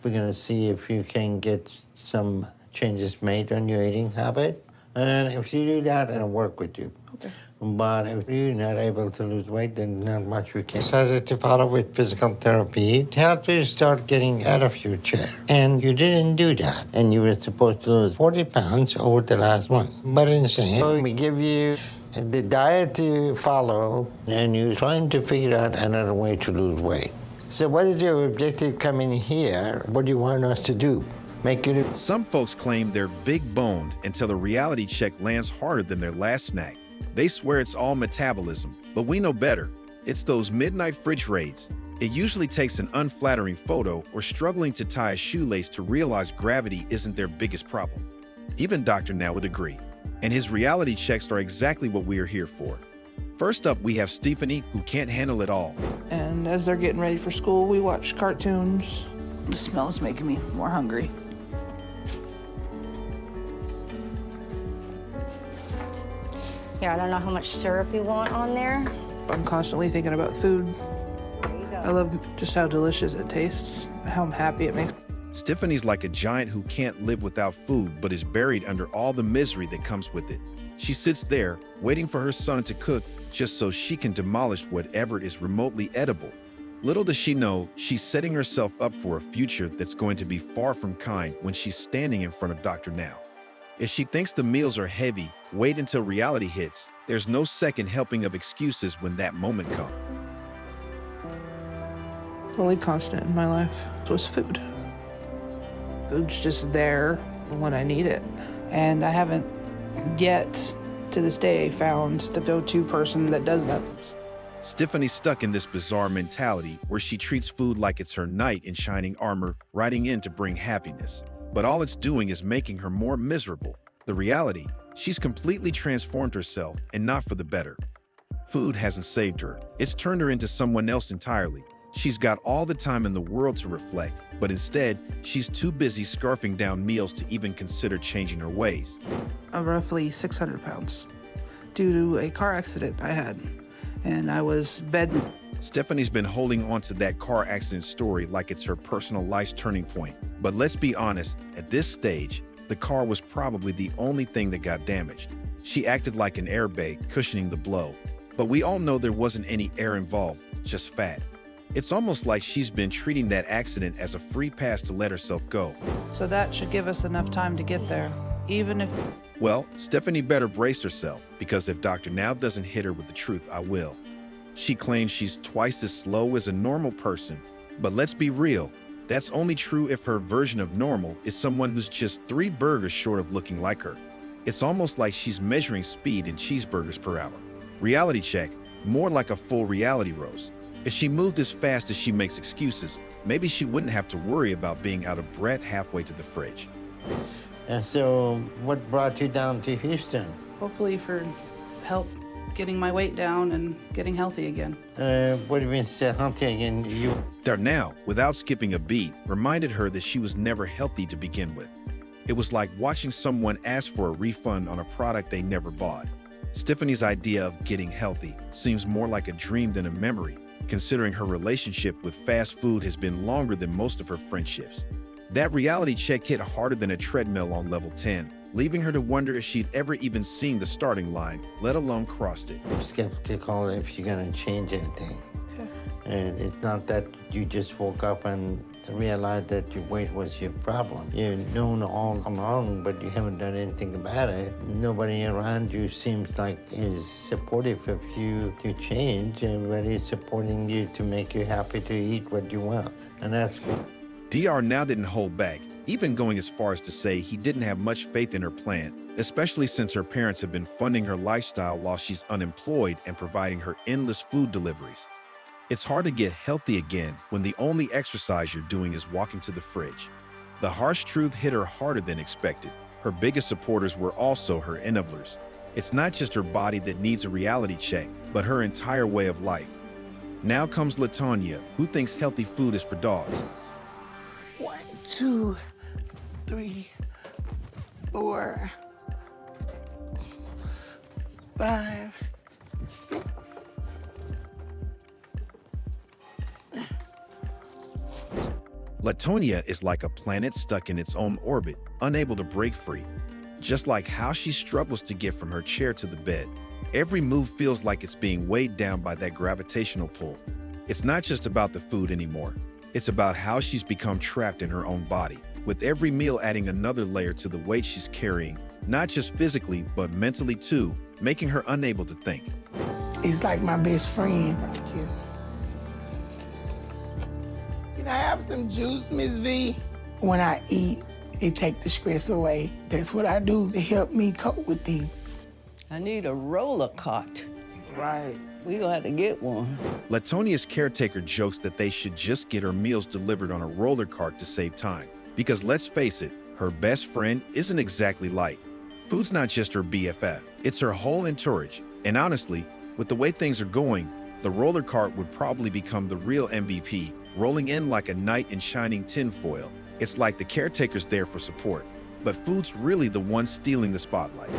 We're going to see if you can get some changes made on your eating habit. And if you do that, it'll work with you. Okay. But if you're not able to lose weight, then not much we can. Exercise to follow with physical therapy to help you start getting out of your chair. And you didn't do that. And you were supposed to lose 40 pounds over the last month. But instead, so we give you the diet to follow, and you're trying to figure out another way to lose weight. So what is your objective coming here? What do you want us to do? Make you... Some folks claim they're big-boned until a reality check lands harder than their last snack. They swear it's all metabolism, but we know better. It's those midnight fridge raids. It usually takes an unflattering photo or struggling to tie a shoelace to realize gravity isn't their biggest problem. Even Dr. Now would agree. And his reality checks are exactly what we are here for. First up, we have Stephanie, who can't handle it all. And as they're getting ready for school, we watch cartoons. The smell's making me more hungry. Here, I don't know how much syrup you want on there. I'm constantly thinking about food. There you go. I love just how delicious it tastes, how happy it makes. Stephanie's like a giant who can't live without food, but is buried under all the misery that comes with it. She sits there, waiting for her son to cook, just so she can demolish whatever is remotely edible. Little does she know, she's setting herself up for a future that's going to be far from kind when she's standing in front of Dr. Now. If she thinks the meals are heavy, wait until reality hits. There's no second helping of excuses when that moment comes. The only constant in my life was food. Food's just there when I need it. And I haven't yet, to this day, found the go-to person that does that. Stephanie's stuck in this bizarre mentality where she treats food like it's her knight in shining armor, riding in to bring happiness. But all it's doing is making her more miserable. The reality, she's completely transformed herself, and not for the better. Food hasn't saved her. It's turned her into someone else entirely. She's got all the time in the world to reflect, but instead, she's too busy scarfing down meals to even consider changing her ways. I'm roughly 600 pounds due to a car accident I had, and I was bedridden. Stephanie's been holding on to that car accident story like it's her personal life's turning point. But let's be honest, at this stage, the car was probably the only thing that got damaged. She acted like an airbag, cushioning the blow. But we all know there wasn't any air involved, just fat. It's almost like she's been treating that accident as a free pass to let herself go. So that should give us enough time to get there, even if... Well, Stephanie better brace herself, because if Dr. Now doesn't hit her with the truth, I will. She claims she's twice as slow as a normal person. But let's be real, that's only true if her version of normal is someone who's just 3 burgers short of looking like her. It's almost like she's measuring speed in cheeseburgers per hour. Reality check, more like a full reality roast. If she moved as fast as she makes excuses, maybe she wouldn't have to worry about being out of breath halfway to the fridge. And so what brought you down to Houston? Hopefully for help getting my weight down and getting healthy again. What do you mean, stay healthy again? Darnell, without skipping a beat, reminded her that she was never healthy to begin with. It was like watching someone ask for a refund on a product they never bought. Stephanie's idea of getting healthy seems more like a dream than a memory, considering her relationship with fast food has been longer than most of her friendships. That reality check hit harder than a treadmill on level 10, leaving her to wonder if she'd ever even seen the starting line, let alone crossed it. I'm skeptical if you're gonna change anything. Okay. And it's not that you just woke up and realized that your weight was your problem. You've known all along, but you haven't done anything about it. Nobody around you seems like is supportive of you to change. Everybody's supporting you to make you happy to eat what you want. And that's good. DR now didn't hold back, even going as far as to say he didn't have much faith in her plan, especially since her parents have been funding her lifestyle while she's unemployed and providing her endless food deliveries. It's hard to get healthy again when the only exercise you're doing is walking to the fridge. The harsh truth hit her harder than expected. Her biggest supporters were also her enablers. It's not just her body that needs a reality check, but her entire way of life. Now comes LaTanya, who thinks healthy food is for dogs. 1, 2, 3, 4, 5, 6. Latonia is like a planet stuck in its own orbit, unable to break free. Just like how she struggles to get from her chair to the bed. Every move feels like it's being weighed down by that gravitational pull. It's not just about the food anymore. It's about how she's become trapped in her own body, with every meal adding another layer to the weight she's carrying, not just physically, but mentally too, making her unable to think. He's like my best friend. Thank you. Can I have some juice, Miss V? When I eat, it takes the stress away. That's what I do to help me cope with things. I need a roller cart. Right. We gonna have to get one. Latonia's caretaker jokes that they should just get her meals delivered on a roller cart to save time. Because let's face it, her best friend isn't exactly light. Food's not just her BFF, it's her whole entourage. And honestly, with the way things are going, the roller cart would probably become the real MVP, rolling in like a knight in shining tinfoil. It's like the caretaker's there for support, but food's really the one stealing the spotlight.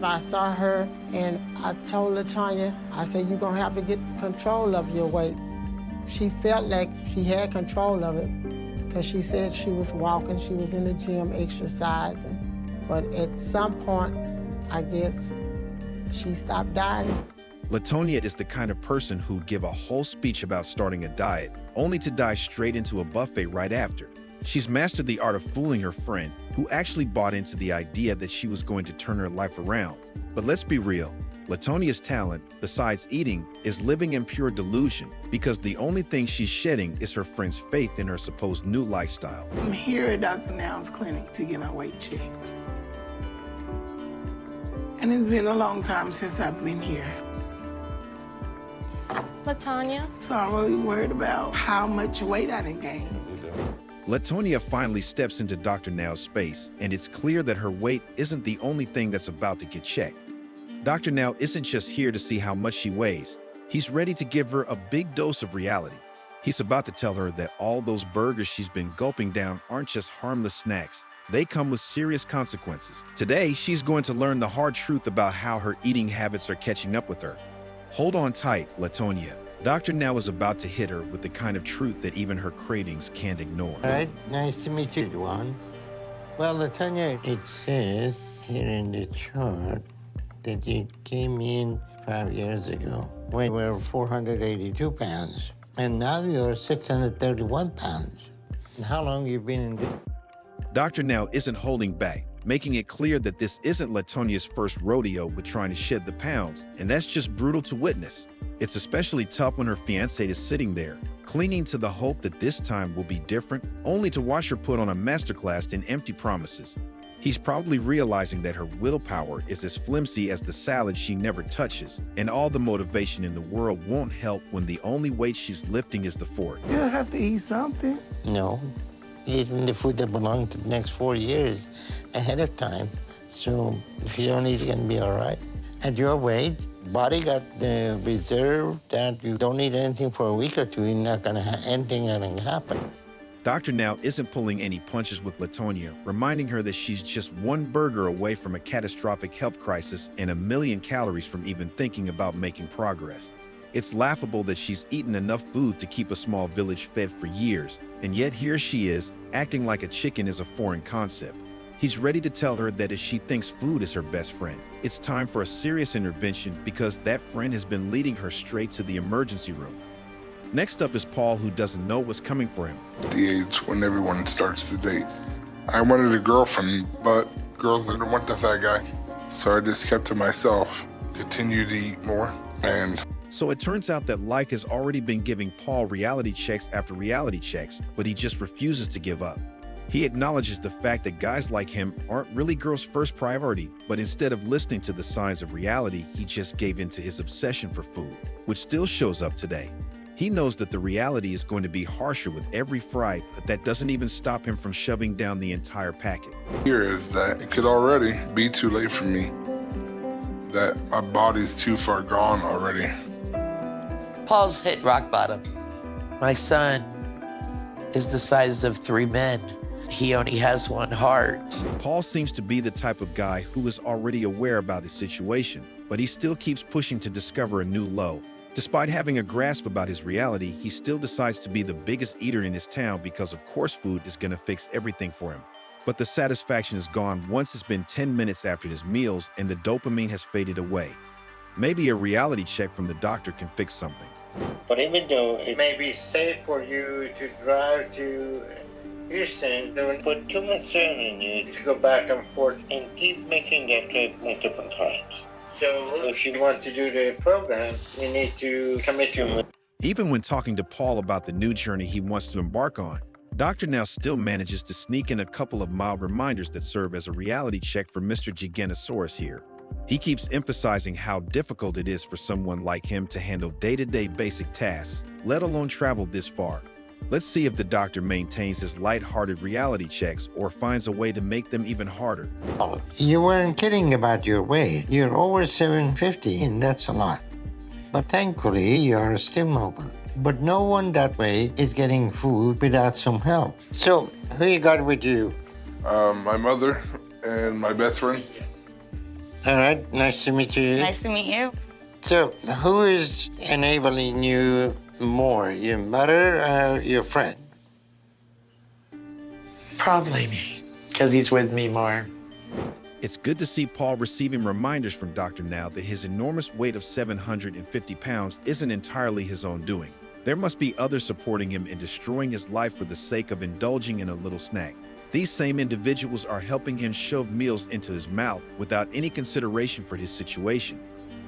I saw her and I told Latonya, I said, you're gonna have to get control of your weight. She felt like she had control of it because she said she was walking, she was in the gym exercising. But at some point, I guess, she stopped dieting. Latonia is the kind of person who'd give a whole speech about starting a diet, only to dive straight into a buffet right after. She's mastered the art of fooling her friend, who actually bought into the idea that she was going to turn her life around. But let's be real, Latonia's talent, besides eating, is living in pure delusion, because the only thing she's shedding is her friend's faith in her supposed new lifestyle. I'm here at Dr. Now's clinic to get my weight checked. And it's been a long time since I've been here. Latonya? So I'm really worried about how much weight I done gained. Latonia finally steps into Dr. Now's space, and it's clear that her weight isn't the only thing that's about to get checked. Dr. Now isn't just here to see how much she weighs. He's ready to give her a big dose of reality. He's about to tell her that all those burgers she's been gulping down aren't just harmless snacks. They come with serious consequences. Today, she's going to learn the hard truth about how her eating habits are catching up with her. Hold on tight, Latonia. Dr. Now is about to hit her with the kind of truth that even her cravings can't ignore. All right, nice to meet you, Juan. Well, Latonia, it says here in the chart that you came in 5 years ago when you were 482 pounds, and now you're 631 pounds. And how long you been in this? Dr. Now isn't holding back, making it clear that this isn't Latonia's first rodeo with trying to shed the pounds, and that's just brutal to witness. It's especially tough when her fiancé is sitting there, clinging to the hope that this time will be different, only to watch her put on a masterclass in empty promises. He's probably realizing that her willpower is as flimsy as the salad she never touches, and all the motivation in the world won't help when the only weight she's lifting is the fork. You'll have to eat something. No, eating the food that belongs to the next 4 years ahead of time. So if you don't eat, you're gonna be all right. At your weight, body got the reserve that you don't eat anything for a week or two, you're not gonna have anything gonna happen. Dr. Now isn't pulling any punches with Latonia, reminding her that she's just one burger away from a catastrophic health crisis and 1,000,000 calories from even thinking about making progress. It's laughable that she's eaten enough food to keep a small village fed for years, and yet here she is, acting like a chicken is a foreign concept. He's ready to tell her that if she thinks food is her best friend, it's time for a serious intervention because that friend has been leading her straight to the emergency room. Next up is Paul, who doesn't know what's coming for him. The age when everyone starts to date. I wanted a girlfriend, but girls didn't want the fat guy. So I just kept to myself, continued to eat more, and So it turns out that life has already been giving Paul reality checks after reality checks, but he just refuses to give up. He acknowledges the fact that guys like him aren't really girls' first priority, but instead of listening to the signs of reality, he just gave in to his obsession for food, which still shows up today. He knows that the reality is going to be harsher with every fry, but that doesn't even stop him from shoving down the entire packet. here is that it could already be too late for me. That my body's too far gone already. Paul's hit rock bottom. My son is the size of 3 men. He only has one heart. Paul seems to be the type of guy who is already aware about his situation, but he still keeps pushing to discover a new low. Despite having a grasp about his reality, he still decides to be the biggest eater in his town because of course food is gonna fix everything for him. But the satisfaction is gone once it's been 10 minutes after his meals and the dopamine has faded away. Maybe a reality check from the doctor can fix something. But even though it may be safe for you to drive to Houston, don't put too much strain on you to go back and forth and keep making that trip multiple times. So if you want to do the program, you need to commit to it. Even when talking to Paul about the new journey he wants to embark on, Dr. Now still manages to sneak in a couple of mild reminders that serve as a reality check for Mr. Giganosaurus here. He keeps emphasizing how difficult it is for someone like him to handle day-to-day basic tasks, let alone travel this far. Let's see if the doctor maintains his light-hearted reality checks or finds a way to make them even harder. You weren't kidding about your weight. You're over 750, and that's a lot. But thankfully, you're still mobile. But no one that way is getting food without some help. So, who you got with you? My mother and my best friend. All right, nice to meet you. Nice to meet you. So, who is enabling you more, your mother or your friend? Probably me, because he's with me more. It's good to see Paul receiving reminders from Dr. Now that his enormous weight of 750 pounds isn't entirely his own doing. There must be others supporting him in destroying his life for the sake of indulging in a little snack. These same individuals are helping him shove meals into his mouth without any consideration for his situation.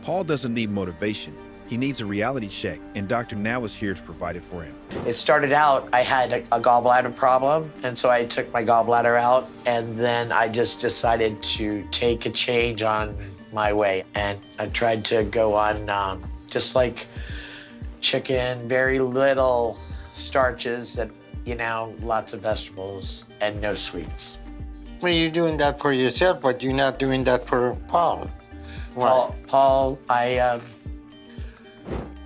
Paul doesn't need motivation. He needs a reality check, and Dr. Now is here to provide it for him. It started out, I had a gallbladder problem, and so I took my gallbladder out, and then I just decided to take a change on my way. And I tried to go on just like chicken, very little starches, that, you know, lots of vegetables, and no sweets. Well, you're doing that for yourself, but you're not doing that for Paul. Why? Paul,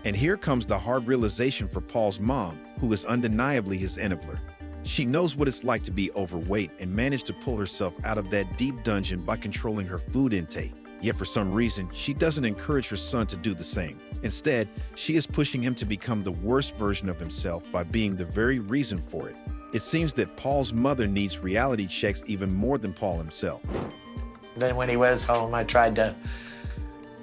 And here comes the hard realization for Paul's mom, who is undeniably his enabler. She knows what it's like to be overweight and managed to pull herself out of that deep dungeon by controlling her food intake. Yet for some reason, she doesn't encourage her son to do the same. Instead, she is pushing him to become the worst version of himself by being the very reason for it. It seems that Paul's mother needs reality checks even more than Paul himself. Then when he was home, I tried to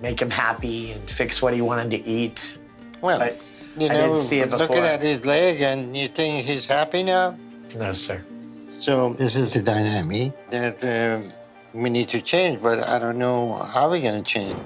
make him happy and fix what he wanted to eat. Well, But you I know, didn't see it before. looking at his leg, and you think he's happy now? No, sir. So this is the dynamic that we need to change, but I don't know how we're going to change.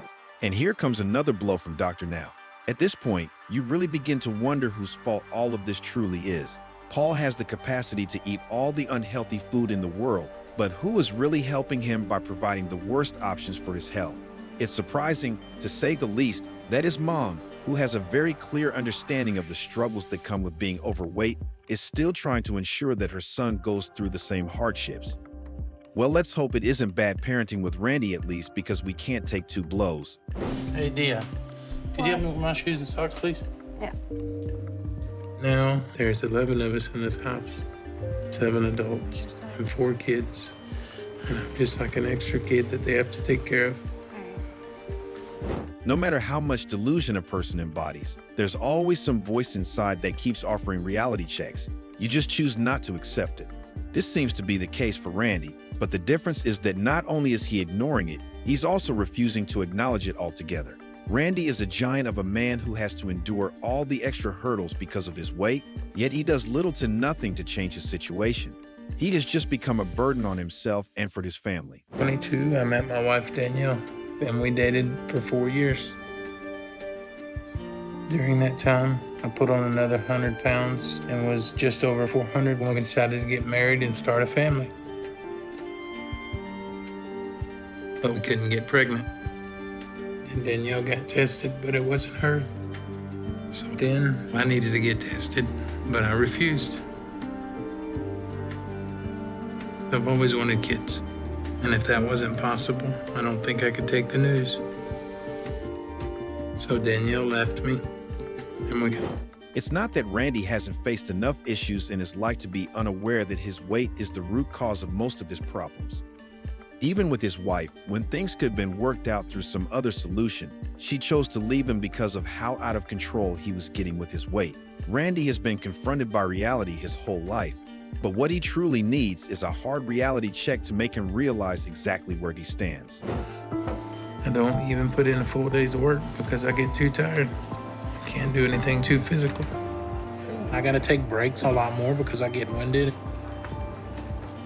And here comes another blow from Dr. Now. At this point, you really begin to wonder whose fault all of this truly is. Paul has the capacity to eat all the unhealthy food in the world, but who is really helping him by providing the worst options for his health? It's surprising, to say the least, that his mom, who has a very clear understanding of the struggles that come with being overweight, is still trying to ensure that her son goes through the same hardships. Well, let's hope it isn't bad parenting with Randy, at least, because we can't take two blows. Hey, Dia, could you help me with my shoes and socks, please? Yeah. Now, there's 11 of us in this house, 7 adults and 4 kids. And I'm just like an extra kid that they have to take care of. No matter how much delusion a person embodies, there's always some voice inside that keeps offering reality checks. You just choose not to accept it. This seems to be the case for Randy, but the difference is that not only is he ignoring it, he's also refusing to acknowledge it altogether. Randy is a giant of a man who has to endure all the extra hurdles because of his weight, yet he does little to nothing to change his situation. He has just become a burden on himself and for his family. 22, I met my wife, Danielle, and we dated for 4 years. During that time, I put on another 100 pounds and was just over 400 when we decided to get married and start a family. But we couldn't get pregnant. And Danielle got tested, but it wasn't her. So then I needed to get tested, but I refused. I've always wanted kids. And if that wasn't possible, I don't think I could take the news. So Danielle left me, and we got. It's not that Randy hasn't faced enough issues in his life to be unaware that his weight is the root cause of most of his problems. Even with his wife, when things could have been worked out through some other solution, she chose to leave him because of how out of control he was getting with his weight. Randy has been confronted by reality his whole life, but what he truly needs is a hard reality check to make him realize exactly where he stands. I don't even put in a full day's work because I get too tired. Can't do anything too physical. I gotta take breaks a lot more because I get winded.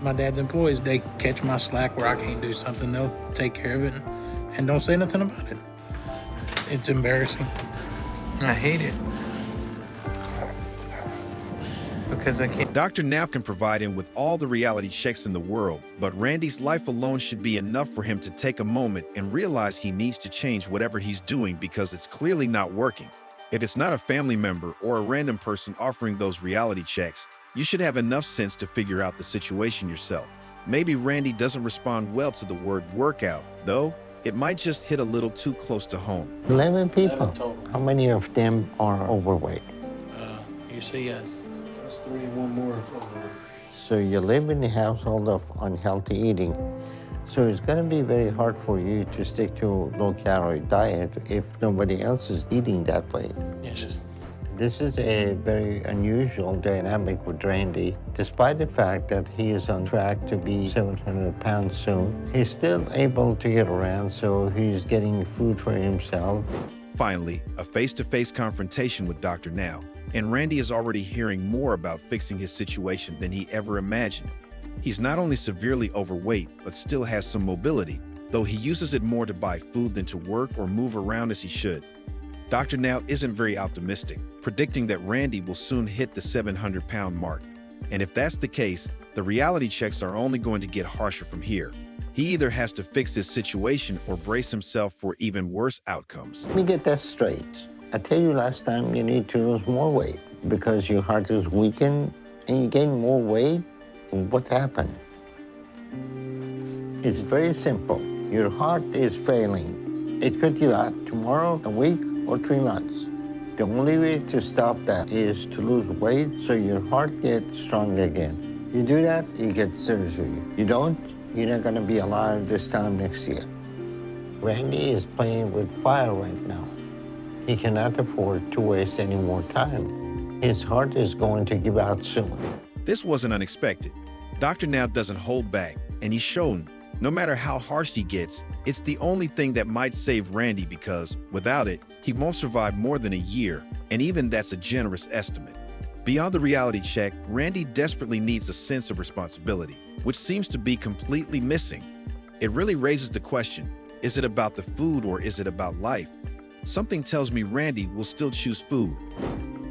My dad's employees, they catch my slack where I can't do something. They'll take care of it and don't say nothing about it. It's embarrassing. I hate it. Because I can't. Dr. Now can provide him with all the reality checks in the world, but Randy's life alone should be enough for him to take a moment and realize he needs to change whatever he's doing because it's clearly not working. If it's not a family member or a random person offering those reality checks, you should have enough sense to figure out the situation yourself. Maybe Randy doesn't respond well to the word workout, though it might just hit a little too close to home. 11 people. 11 total. How many of them are overweight? You see us. That's 3 and 1 more. So you live in the household of unhealthy eating. So it's going to be very hard for you to stick to a low-calorie diet if nobody else is eating that way. Yes. This is a very unusual dynamic with Randy. Despite the fact that he is on track to be 700 pounds soon, he's still able to get around, so he's getting food for himself. Finally, a face-to-face confrontation with Dr. Now, and Randy is already hearing more about fixing his situation than he ever imagined. He's not only severely overweight, but still has some mobility, though he uses it more to buy food than to work or move around as he should. Dr. Now isn't very optimistic, predicting that Randy will soon hit the 700-pound mark. And if that's the case, the reality checks are only going to get harsher from here. He either has to fix his situation or brace himself for even worse outcomes. Let me get that straight. I tell you last time you need to lose more weight because your heart is weakened and you gain more weight. What happened? It's very simple. Your heart is failing. It could give out tomorrow, a week, or 3 months. The only way to stop that is to lose weight so your heart gets strong again. You do that, you get surgery. You don't, you're not gonna be alive this time next year. Randy is playing with fire right now. He cannot afford to waste any more time. His heart is going to give out soon. This wasn't unexpected. Dr. Now doesn't hold back, and he's shown, no matter how harsh he gets, it's the only thing that might save Randy because, without it, he won't survive more than a year, and even that's a generous estimate. Beyond the reality check, Randy desperately needs a sense of responsibility, which seems to be completely missing. It really raises the question, is it about the food or is it about life? Something tells me Randy will still choose food.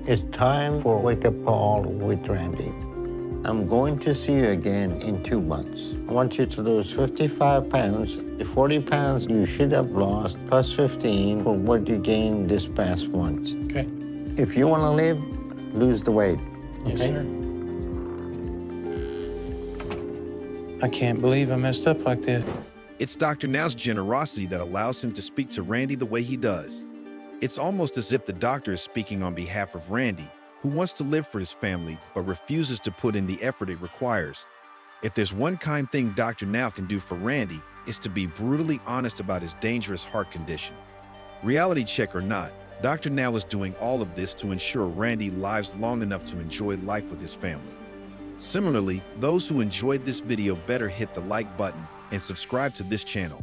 It's time for a wake-up call with Randy. I'm going to see you again in 2 months. I want you to lose 55 pounds. The 40 pounds you should have lost, plus 15 for what you gained this past month. Okay. If you want to live, lose the weight. Yes, Okay? sir. I can't believe I messed up like this. It's Dr. Now's generosity that allows him to speak to Randy the way he does. It's almost as if the doctor is speaking on behalf of Randy, who wants to live for his family but refuses to put in the effort it requires. If there's one kind thing Dr. Now can do for Randy, it's to be brutally honest about his dangerous heart condition. Reality check or not, Dr. Now is doing all of this to ensure Randy lives long enough to enjoy life with his family. Similarly, those who enjoyed this video better hit the like button and subscribe to this channel.